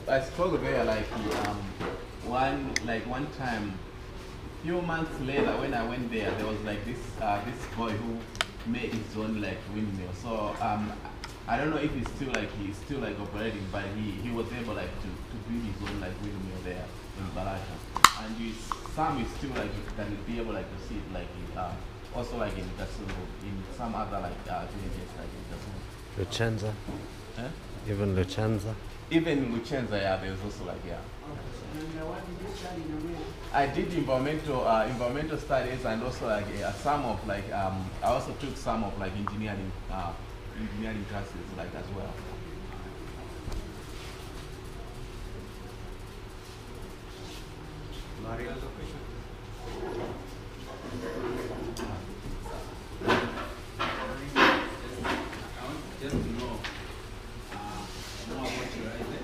I spoke there one time. Few months later, when I went there, there was like this boy who made his own like windmill. So I don't know if he's still like operating, but he was able like to build his own like windmill there in Blantyre. And some is still like can be able like to see it like also like in Kasumu, in some other like villages like in Kasumu. Luchenza. Huh? Even Luchenza. Even in Luchenza, yeah, there's also like And what did you study in America? I did environmental studies, and also like some of like I also took some of like engineering classes like as well. Mario, other question? I want just to know more about you, right?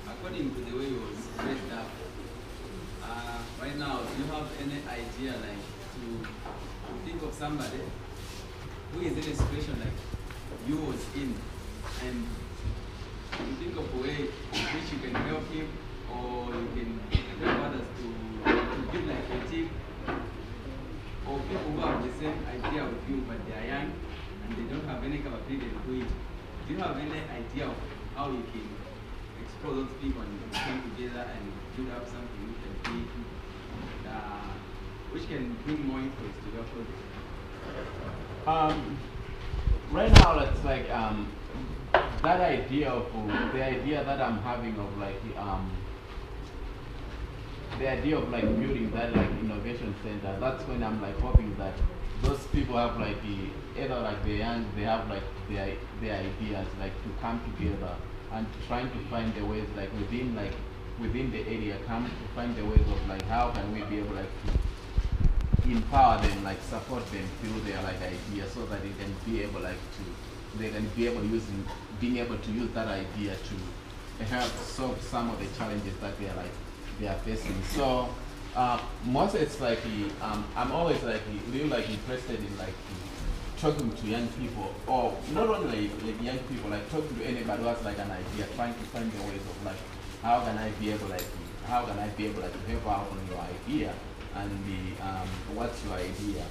According to the way you was raised up, right now, do you have any idea, like, to think of somebody who is in a situation like you was in, and you think of a way in which you can help him, or you can help others to build like a team, or people who have the same idea with you, but they are young and they don't have any capability to do it. Do you have any idea of how you can expose those people and come together and build up something which can be, which can bring more interest to your project? Right now, it's like that idea of the idea that I'm having of like the idea of like building that like innovation center. That's when I'm like hoping that those people have like either like they're young, they have like their ideas like to come together and trying to find the ways like within the area, come to find the ways of like how can we be able like to empower them, like support them through their like ideas, so that they can be able like to being able to use that idea to help solve some of the challenges that they are facing. So most it's like I'm always like really like interested in like talking to young people, or not only like young people, like talking to anybody who has like an idea, trying to find the ways of like how can I be able like to help out on your idea, and what's your idea,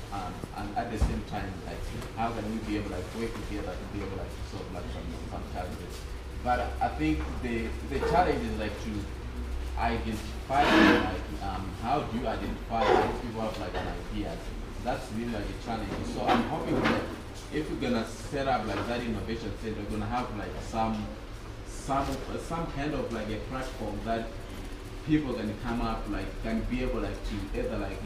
and at the same time like how can we be able like work together to be able like to solve like some challenges. But I think the challenge is like to identify like how do you identify how people have like an idea. That's really like a challenge. So I'm hoping that if we're gonna set up like that innovation center, we're gonna have like some kind of like a platform that people can come up like can be able like to either like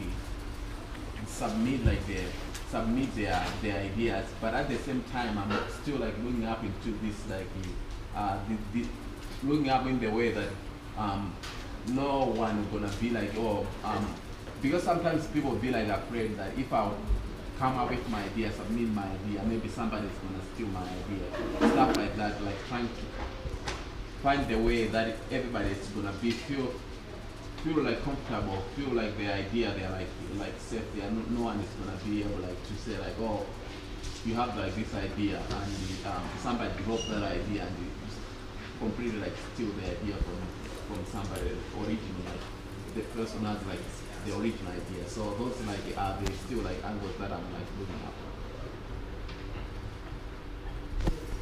submit their ideas, but at the same time I'm still like looking up into this like looking up in the way that no one gonna be like because sometimes people be like afraid that if I come up with my idea, submit my idea, maybe somebody's gonna steal my idea, stuff like that, like trying to find the way that everybody is gonna be feel like comfortable, feel like their idea they're like safe there. No one is gonna be able like to say like, oh, you have like this idea, and somebody develops that idea and you just completely like steal the idea from somebody original, like the person has like the original idea. So those like are the still like angles that I'm like looking at.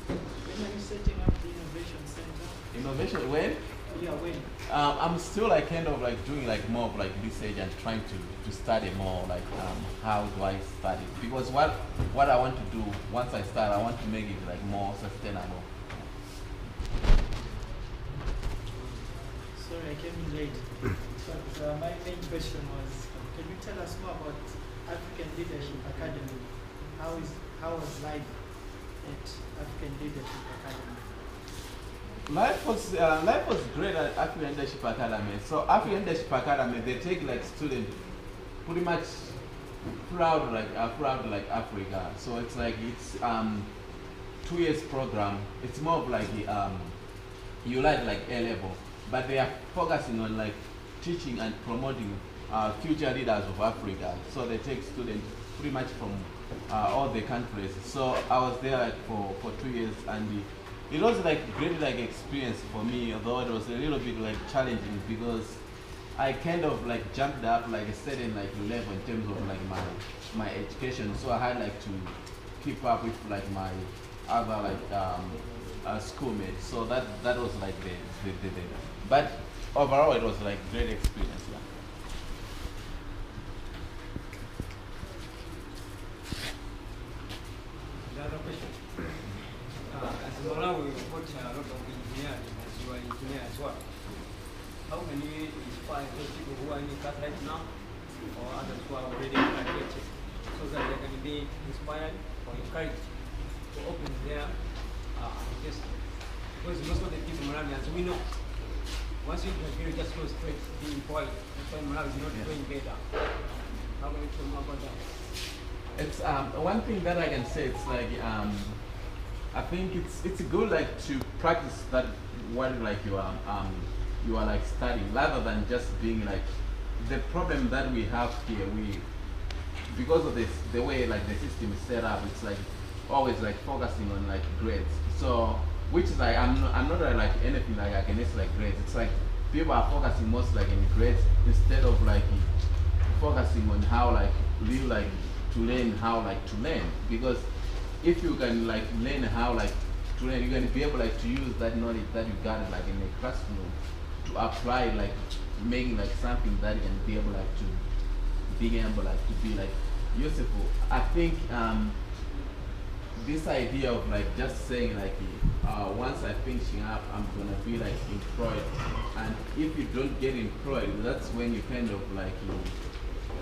When are you setting up the innovation center? Innovation when? Yeah, when? I'm still like kind of like doing like more of like research and trying to study more like how do I study, because what I want to do once I start, I want to make it like more sustainable. Sorry, I came in late. But my main question was, can you tell us more about African Leadership Academy? How was life at African Leadership Academy? Life was great at African Leadership Academy. So African Leadership Academy, they take like students pretty much throughout like Africa. So it's 2 years program. It's more of like you like A level, but they are focusing on like teaching and promoting future leaders of Africa. So they take students pretty much from all the countries. So I was there like for 2 years, and it was like great like experience for me, although it was a little bit like challenging because I kind of like jumped up like a certain like level in terms of like my education, so I had like to keep up with like my other like schoolmates. So that was like the but overall it was like great experience. Yeah. Another question. As a Malawi, we coach a lot of engineers, as you are an engineer as well. How can you inspire those people who are in the class right now, or others who are already graduated, so that they can be inspired or encouraged to open their just because most of the people in Malawi, as we know, once you graduate, just go straight to be employed. That's why Malawi is not doing better. How can you tell me about that? It's one thing that I can say. It's like I think it's good like to practice that what like you are like studying rather than just being like the problem that we have here. We because of this the way like the system is set up. It's like always like focusing on like grades. So which is like I'm not like anything like against like grades. It's like people are focusing most like in grades instead of like focusing on how like really like to learn how like to learn, because if you can like learn how like to learn, you're going to be able like to use that knowledge that you got like in the classroom to apply like making like something that you can be able like to being able like to be like useful. I think this idea of like just saying like once I finishing up I'm gonna be like employed, and if you don't get employed, that's when you kind of like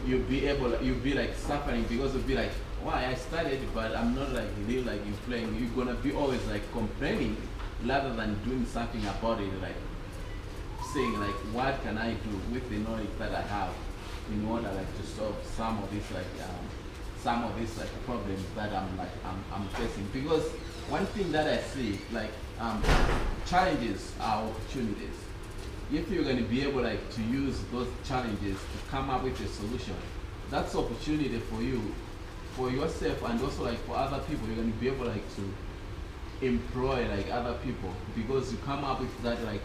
you'll be like suffering, because you'll be like, why I studied but I'm not like really like employing. You're gonna be always like complaining rather than doing something about it, like saying like what can I do with the knowledge that I have in order like to solve some of these like problems that I'm facing. Because one thing that I see like challenges are opportunities. If you're going to be able like to use those challenges to come up with a solution, that's opportunity for you, for yourself, and also like for other people. You're going to be able like to employ like other people because you come up with that like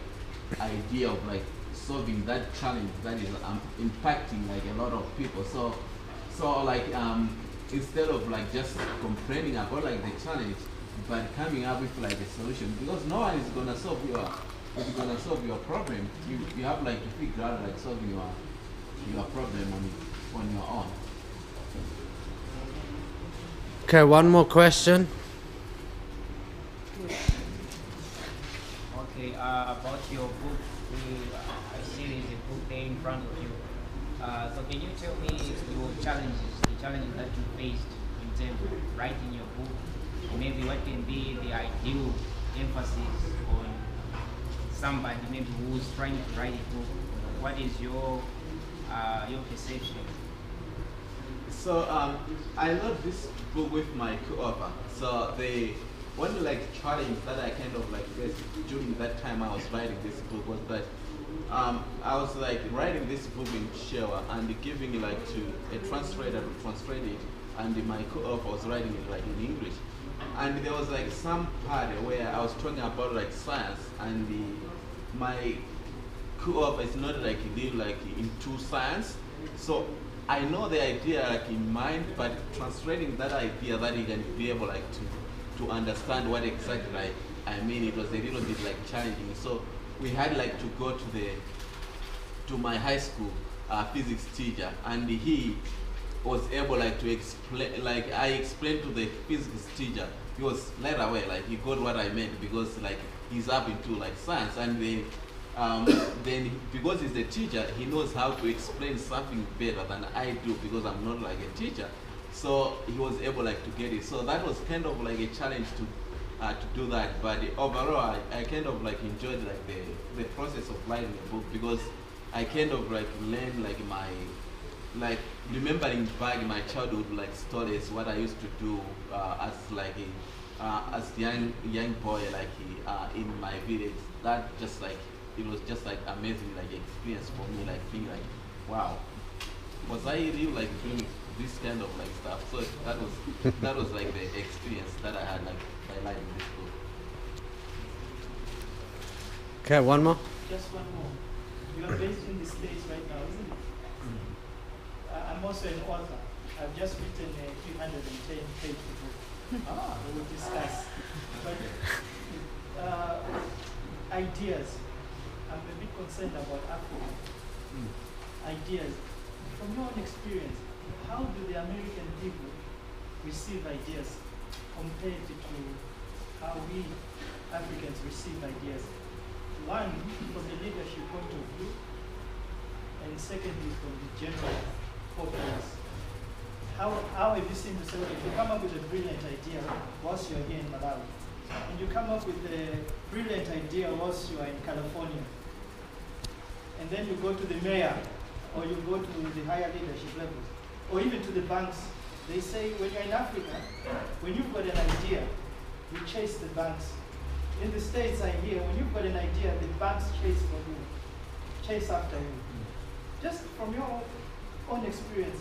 idea of like solving that challenge that is impacting like a lot of people. So like instead of like just complaining about like the challenge, but coming up with like a solution, because no one is gonna solve your problem. You have like to figure out like solving your problem on your own. Okay, one more question. Okay, about your book, I see there's a book there in front of you. So can you tell me your challenges, the challenges that you faced in terms of writing your book, and maybe what can be the ideal emphasis on somebody maybe who's trying to write a book? What is your perception? So I wrote this book with my co-author. So the one like challenge that I kind of like faced during that time I was writing this book was that I was like writing this book in Shewa and giving it like to a translator to translate it, and my co-author was writing it like in English. And there was like some part where I was talking about like science, and my co-author is not like really like into science. So I know the idea like in mind, but translating that idea that you can be able like to understand what exactly like I mean, it was a little bit like challenging. So we had like to go to my high school physics teacher, and he was able like to explain, like I explained to the physics teacher. He was right away like he got what I meant, because like he's up into like science, and then because he's a teacher, he knows how to explain something better than I do, because I'm not like a teacher. So he was able like to get it. So that was kind of like a challenge to do that. But overall, I kind of like enjoyed like the process of writing a book, because I kind of like learned like my like remembering back my childhood like stories, what I used to do as like as young boy like in my village. That just like it was just like amazing like experience for me, like being like, wow, was I really like doing this kind of like stuff? So that was like the experience that I had like by writing this book. Okay, one more. Just one more. You are based in the States right now, isn't it? I'm also an author. I've just written a 310-page book. We will discuss. But ideas. I'm a bit concerned about Africa. Ideas. From your own experience, how do the American people receive ideas compared to how we Africans receive ideas? One, from the leadership point of view, and secondly, from the general populace. How have you seen to say, okay, if you come up with a brilliant idea whilst you're here in Malawi, and you come up with a brilliant idea whilst you are in California, and then you go to the mayor, or you go to the higher leadership levels, or even to the banks, they say when you're in Africa, when you've got an idea, you chase the banks. In the States, I hear, when you've got an idea, the banks chase for you, chase after you. Just from your own experience,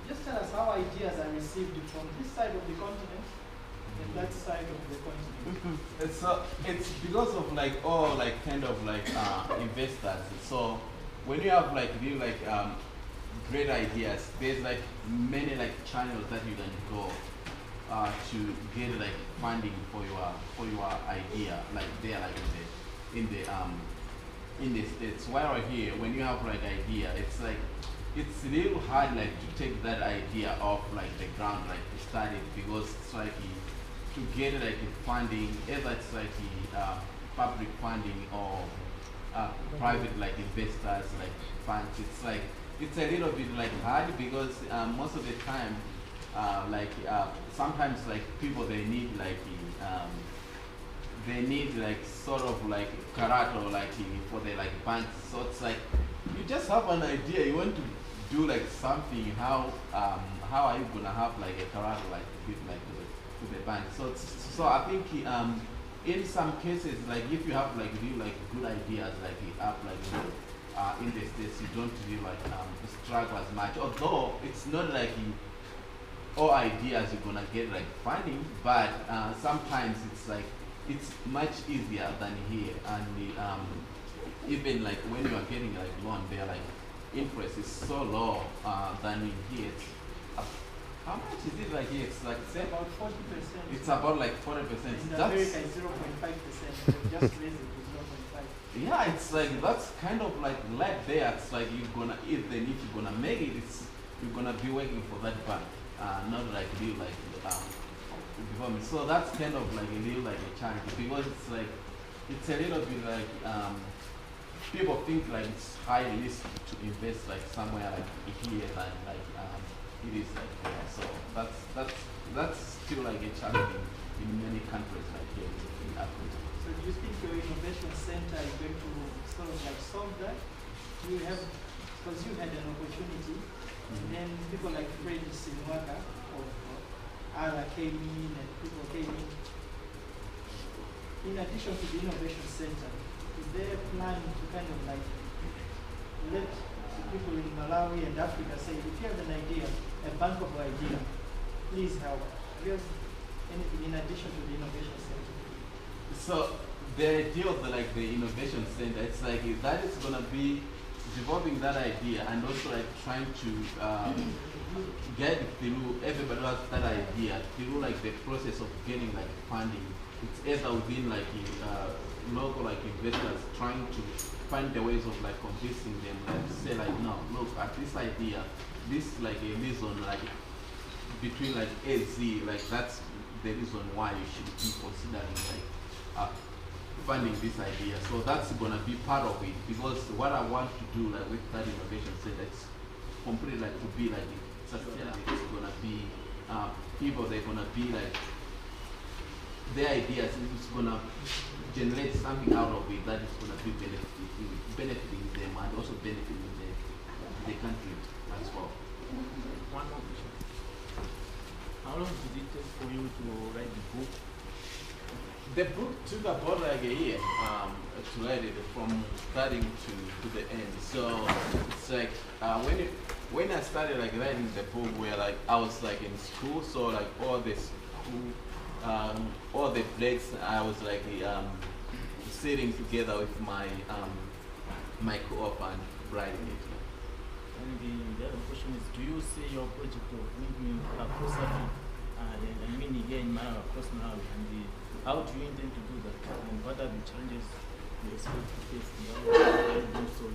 just tell us how ideas are received from this side of the continent and that side of the continent. It's because of like all like kind of like investors. So when you have like really like great ideas, there's like many like channels that you can go to get like funding for your idea, like there like in the States. While here, when you have like idea, it's like it's a little hard like to take that idea off like the ground, like to start it, because it's like to get like funding, either it's like public funding or private like investors like funds. It's like it's a little bit like hard because most of the time sometimes like people they need like sort of like karate like for the like banks. So it's like you just have an idea, you want to do like something. How are you gonna have like a karate like to give like to the bank? So I think in some cases, like if you have like really like good ideas like up like in the States, you don't really like struggle as much. Although it's not like all ideas you're gonna get like funding, but sometimes it's like it's much easier than here, and even like when you are getting like loan, they're like interest is so low than in here. How much is it like here? It's like It's about 40%. it's about like 40%. In That's, America, it's 0.5%. Just raise it to 0.5. yeah, it's like that's kind of like there. It's like you're gonna even if you're gonna make it, you're gonna be working for that bank, not like real like before me. So that's kind of like a little like a challenge, because it's like it's a little bit like people think like it's high risk to invest like somewhere like here than like it is like there. So that's still like a challenge in many countries like here in Africa. So do you think your innovation center is going to sort of like solve that? Do you have, because you had an opportunity, and then people like Fred Sinwaka of ARA came in, and people came in. In addition to the innovation center, is there a plan to kind of like let people in Malawi and Africa say, if you have an idea, a bank of idea, please help? Do you have anything in addition to the innovation center? So the idea of the innovation center, it's like that is gonna be developing that idea and also like trying to get through everybody who has that idea through like the process of getting like funding. It's either within like local like investors trying to find the ways of like convincing them, like to say like, no, look at this idea, this like a reason like between like A Z, like that's the reason why you should be considering like funding this idea. So that's gonna be part of it, because what I want to do like with that innovation center, it's completely like to be like sustainable. It's gonna be people, they're gonna be like their ideas is gonna generate something out of it that is gonna be benefiting them and also benefiting the country as well. One more question. How long did it take for you to write the book? The book took about like a year to write it, from starting to the end. So it's like when I started like writing the book, where like I was like in school, so like all the breaks I was like sitting together with my my co-op and writing it. And the other question is, do you see your project of making a closer I mean here in Malawi, across Malawi, and how do you intend to do that? And what are the challenges you expect to face? And how are you going to solve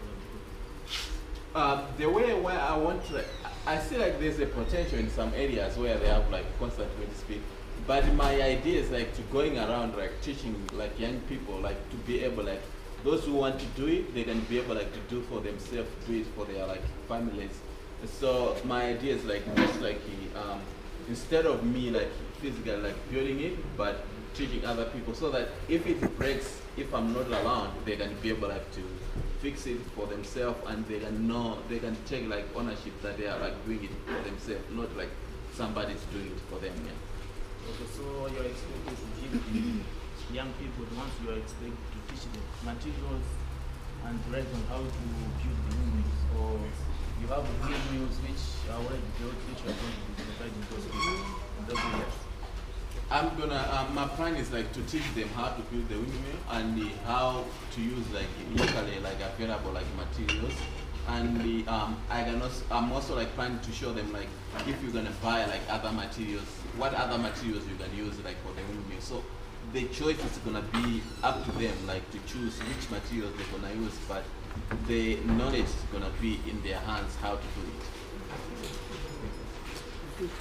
that? The way where I want to, I see like there's a potential in some areas where they have like constant way to speak. But my idea is like to going around like teaching like young people like to be able like those who want to do it, they can be able like to do for themselves, do it for their like families. So my idea is like just like instead of me like physically like building it, but teaching other people so that if it breaks, if I'm not around, they can be able like to fix it for themselves, and they can know, they can take like ownership that they are like doing it for themselves, not like somebody's doing it for them. Yeah. Okay, so your expectation is to give the young people, the ones you are expected to teach them materials and direct on how to build the windmills, or you have windmills which are already built, which are going to be providing those people in those areas. I'm gonna, my plan is like to teach them how to build the windmill and how to use like locally like available like materials, and I'm also like planning to show them like if you're gonna buy like other materials, what other materials you can use like for the windmill. So the choice is gonna be up to them like to choose which materials they're gonna use, but the knowledge is gonna be in their hands how to do it.